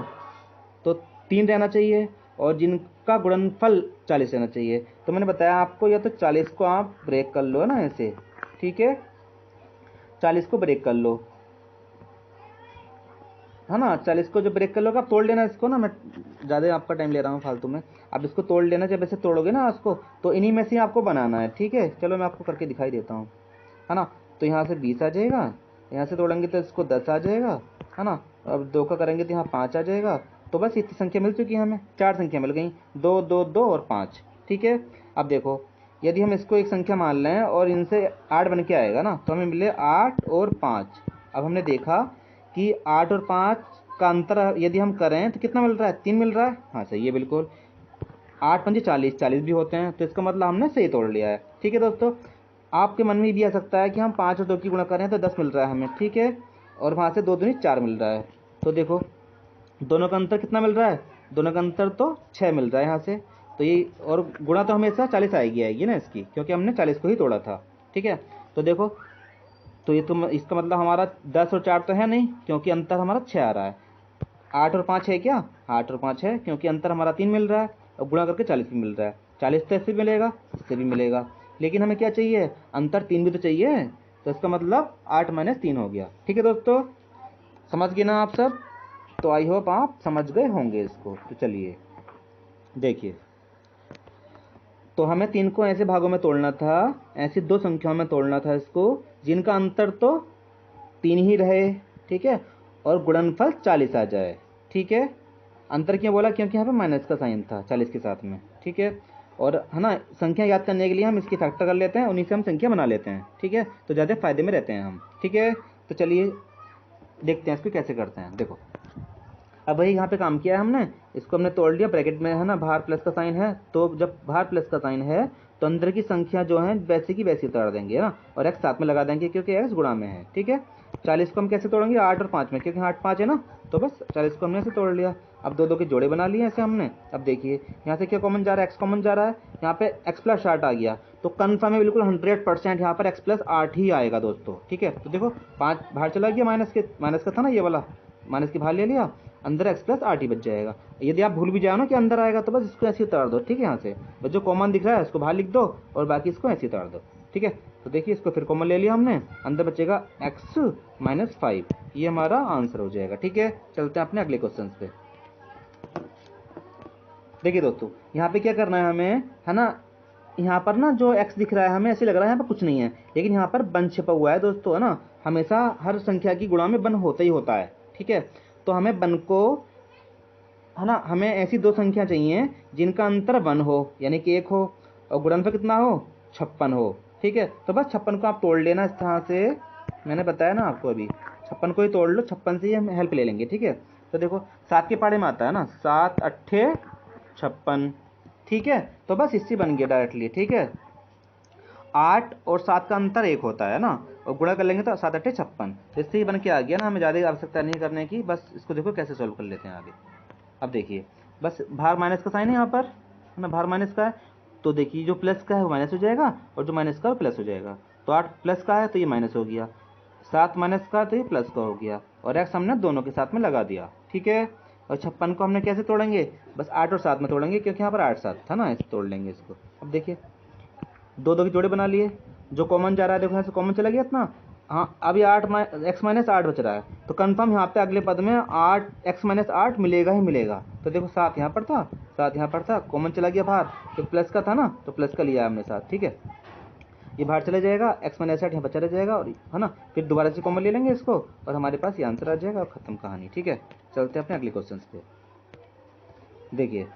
तो 3 रहना चाहिए और जिनका गुणनफल 40 रहना चाहिए। तो मैंने बताया आपको, या तो 40 को आप ब्रेक कर लो ना ऐसे, ठीक है 40 को ब्रेक कर लो है ना, 40 को जो ब्रेक कर लोगे आप तोड़ लेना इसको ना, मैं ज़्यादा आपका टाइम ले रहा हूँ फालतू में, आप इसको तोड़ लेना, जब ऐसे तोड़ोगे ना उसको तो इन्हीं में से आपको बनाना है। ठीक है, चलो मैं आपको करके दिखाई देता हूँ है ना। तो यहाँ से 20 आ जाएगा, यहाँ से तोड़ेंगे तो इसको 10 आ जाएगा है ना, अब 2 का करेंगे तो यहाँ 5 आ जाएगा। तो बस इतनी संख्या मिल चुकी है हमें, 4 संख्या मिल गई, 2 2 2 और 5। ठीक है, अब देखो यदि हम इसको एक संख्या मान लें और इनसे 8 बन के आएगा ना, तो हमें मिले 8 और 5। अब हमने देखा कि 8 और 5 का अंतर यदि हम करें तो कितना मिल रहा है, 3 मिल रहा है। हाँ सही है बिल्कुल, 8 पंजे 40, 40 भी होते हैं, तो इसका मतलब हमने सही तोड़ लिया है। ठीक है दोस्तों, आपके मन में भी आ सकता है कि हम 5 और 2 की गुणा करें तो 10 मिल रहा है हमें। ठीक है, और वहाँ से 2 दूनी 4 मिल रहा है, तो देखो दोनों का अंतर कितना मिल रहा है, दोनों का अंतर तो 6 मिल रहा है यहाँ से। तो ये और गुणा तो हमेशा 40 आएगी ना इसकी, क्योंकि हमने 40 को ही तोड़ा था। ठीक है, तो देखो तो ये तो इसका मतलब हमारा 10 और 4 तो है नहीं, क्योंकि अंतर हमारा 6 आ रहा है। 8 और 5 है क्या, 8 और 5 है, क्योंकि अंतर हमारा 3 मिल रहा है और गुणा करके 40 भी मिल रहा है। 40 तो इससे मिलेगा, इससे भी मिलेगा, लेकिन हमें क्या चाहिए, अंतर 3 भी तो चाहिए, तो इसका मतलब 8 माइनस 3 हो गया। ठीक है दोस्तों, समझ गए ना आप सब, तो आई होप आप समझ गए होंगे इसको। तो चलिए देखिए, तो हमें 3 को ऐसे भागों में तोड़ना था, ऐसी दो संख्याओं में तोड़ना था इसको जिनका अंतर तो 3 ही रहे। ठीक है, और गुणनफल 40 आ जाए। ठीक है, अंतर क्यों बोला, क्योंकि यहाँ पे माइनस का साइन था 40 के साथ में। ठीक है, और है ना संख्या याद करने के लिए हम इसकी फैक्टर कर लेते हैं, उन्हीं से हम संख्या बना लेते हैं। ठीक है, तो ज़्यादा फायदे में रहते हैं हम। ठीक है, तो चलिए देखते हैं इसको कैसे करते हैं। देखो अब वही यहाँ पे काम किया है हमने, इसको हमने तोड़ लिया, ब्रैकेट में है ना बाहर प्लस का साइन है, तो जब बाहर प्लस का साइन है तो अंदर की संख्या जो है वैसे की वैसी उतार देंगे ना, और x साथ में लगा देंगे क्योंकि x गुणा में है। ठीक है, 40 को हम कैसे तोड़ेंगे, 8 और 5 में, क्योंकि 8 5 है ना, तो बस 40 को हमने ऐसे तोड़ लिया। अब दो दो के जोड़े बना लिए ऐसे हमने। अब देखिए यहाँ से क्या कॉमन जा रहा है, x कॉमन जा रहा है, यहाँ पे x प्लस 8 आ गया, तो कन्फर्म है बिल्कुल 100% यहाँ पर x प्लस 8 ही आएगा दोस्तों। ठीक है, तो देखो 5 बाहर चला गया, माइनस का था ना ये वाला, माइनस के बाहर ले लिया, अंदर x प्लस 8 ही बच जाएगा। यदि आप भूल भी जाओ ना कि अंदर आएगा तो बस इसको ऐसे उतार दो। ठीक है, यहाँ से बस जो कॉमन दिख रहा है उसको बाहर लिख दो और बाकी इसको ऐसे उतार दो। ठीक है, तो देखिए इसको फिर कॉमन ले लिया हमने, अंदर बचेगा x माइनस 5, ये हमारा आंसर हो जाएगा। ठीक है, चलते हैं अपने अगले क्वेश्चन पे। देखिए दोस्तों यहाँ पे क्या करना है हमें, है ना, यहाँ पर ना जो x दिख रहा है हमें ऐसे लग रहा है यहाँ पर कुछ नहीं है, लेकिन यहाँ पर वन छिपा हुआ है दोस्तों, है ना, हमेशा हर संख्या की गुणा में वन होता ही होता है। ठीक है, तो हमें वन को, है ना, हमें ऐसी दो संख्या चाहिए जिनका अंतर 1 हो, यानी कि 1 हो, और गुणनफल कितना हो, 56 हो। ठीक है, तो बस 56 को आप तोड़ लेना इस तरह से, मैंने बताया ना आपको अभी, 56 को ही तोड़ लो, 56 से ही हम हेल्प ले लेंगे। ठीक है, तो देखो 7 के पाड़े में आता है ना, 7 अट्ठे 56। ठीक है, तो बस इससे बन गया डायरेक्टली। ठीक है, 8 और 7 का अंतर 1 होता है ना, और गुणा कर लेंगे तो 7 अट्ठे 56, इससे ही बन के आ गया ना, हमें ज़्यादा आवश्यकता नहीं करने की। बस इसको देखो कैसे सोल्व कर लेते हैं आगे। अब देखिए बस बाहर माइनस का साइन है यहाँ पर, है ना, बाहर माइनस का है, तो देखिए जो प्लस का है वो माइनस हो जाएगा और जो माइनस का है वो प्लस हो जाएगा। तो 8 प्लस का है तो ये माइनस हो गया, 7 माइनस का है तो ये प्लस का हो गया, और x हमने दोनों के साथ में लगा दिया। ठीक है, और 56 को हमने कैसे तोड़ेंगे, बस 8 और 7 में तोड़ेंगे, क्योंकि यहाँ पर 8 7 था ना, ऐसे तोड़ लेंगे इसको। अब देखिए दो दो के जोड़े बना लिए, जो कॉमन जा रहा है देखो यहाँ से कॉमन चला गया इतना, हाँ अभी 8 x माइनस 8 बच रहा है, तो कंफर्म यहाँ पे अगले पद में 8 x माइनस 8 मिलेगा ही मिलेगा। तो देखो 7 यहाँ पर था, 7 यहाँ पर था, कॉमन चला गया बाहर, तो प्लस का था ना, तो प्लस का लिया हमने 7। ठीक है, ये बाहर चला जाएगा, x माइनस 8 यहाँ बचा रह जाएगा, और है ना फिर दोबारा से कॉमन ले लेंगे इसको, और हमारे पास ये आंसर आ जाएगा और ख़त्म कहानी। ठीक है, चलते हैं अपने अगले क्वेश्चन पे। देखिए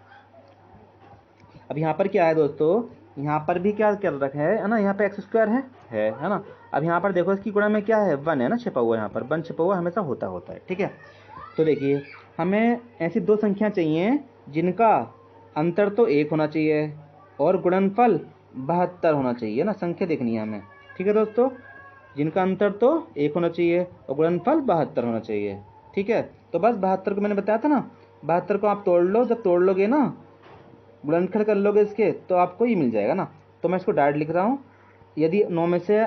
अब यहाँ पर क्या है दोस्तों, यहाँ पर भी क्या कर रखा है ना, यहाँ पे एक्स स्क्वायर है ना। अब यहाँ पर देखो इसकी गुणा में क्या है, 1 है ना छिपा हुआ, यहाँ पर 1 छिपा हुआ हमेशा होता है। ठीक है, तो देखिए हमें ऐसी दो संख्या चाहिए जिनका अंतर तो 1 होना चाहिए और गुणनफल 72 होना चाहिए ना, संख्या देखनी है हमें। ठीक है दोस्तों, जिनका अंतर तो 1 होना चाहिए और गुणनफल 72 होना चाहिए। ठीक है, तो बस 72 को मैंने बताया था ना, 72 को आप तोड़ लो, जब तोड़ लोगे ना, गुणनखंड कर लोगे इसके, तो आपको ये मिल जाएगा ना। तो मैं इसको डायरेक्ट लिख रहा हूँ, यदि 9 में से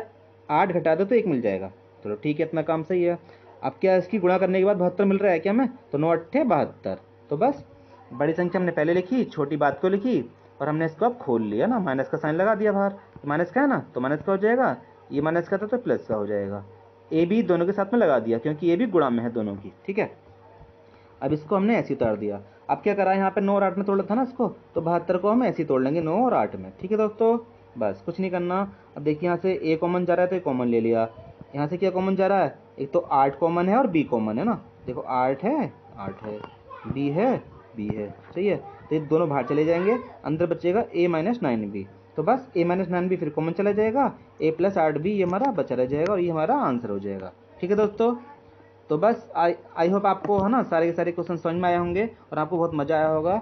8 घटा दो तो 1 मिल जाएगा। चलो ठीक है, इतना काम सही है। अब क्या इसकी गुणा करने के बाद 72 मिल रहा है क्या हमें, तो 9 अट्ठे 72। तो बस बड़ी संख्या हमने पहले लिखी, छोटी बात को लिखी, और हमने इसको अब खोल लिया ना, माइनस का साइन लगा दिया बाहर, तो माइनस का है ना, तो माइनस का हो जाएगा, ये माइनस का था तो प्लस का हो जाएगा। ए बी दोनों के साथ में लगा दिया, क्योंकि ए भी गुणा में है दोनों की। ठीक है, अब इसको हमने ऐसे उतार दिया। अब क्या करा, यहाँ पे 9 और 8 में तोड़ा था ना इसको, तो 72 को हम ऐसे ही तोड़ लेंगे 9 और 8 में। ठीक है दोस्तों, बस कुछ नहीं करना। अब देखिए यहाँ से ए कॉमन जा रहा है तो ए कॉमन ले लिया, यहाँ से क्या कॉमन जा रहा है, एक तो 8 कॉमन है और बी कॉमन है ना, देखो 8 है बी है बी है, सही है, तो ये दोनों बाहर चले जाएंगे, अंदर बचेगा a माइनस 9b, तो बस a माइनस 9b फिर कॉमन चला जाएगा, a प्लस 8b ये हमारा बचा रह जाएगा, और ये हमारा आंसर हो जाएगा। ठीक है दोस्तों, तो बस आई होप आपको है ना सारे के सारे क्वेश्चन समझ में आए होंगे और आपको बहुत मज़ा आया होगा।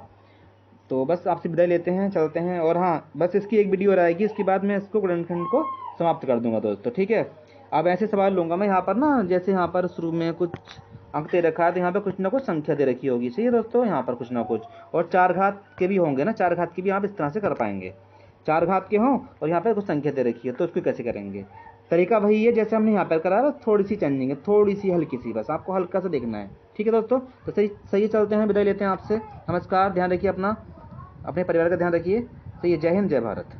तो बस आपसे विदाई लेते हैं, चलते हैं। और हाँ, बस इसकी एक वीडियो रहेगी, इसके बाद मैं इसको गुणनखंड को समाप्त कर दूंगा दोस्तों। ठीक है, अब ऐसे सवाल लूँगा मैं यहाँ पर ना, जैसे यहाँ पर शुरू में कुछ अंक दे रखा है, तो यहाँ पे कुछ ना कुछ संख्या दे रखी होगी, सही है दोस्तों, यहाँ पर कुछ ना कुछ, और 4 घात के भी होंगे ना, 4 घात के भी आप इस तरह से कर पाएंगे, 4 घात के हों और यहाँ पर कुछ संख्या दे रखी है, तो उसको कैसे करेंगे। तरीका वही है जैसे हमने यहाँ पर करा है, थोड़ी सी चेंजिंग है, थोड़ी सी हल्की सी, बस आपको हल्का सा देखना है। ठीक है दोस्तों, तो सही चलते हैं, विदाई लेते हैं आपसे। नमस्कार, ध्यान रखिए अपना, अपने परिवार का ध्यान रखिए। सही है, जय हिंद जय भारत।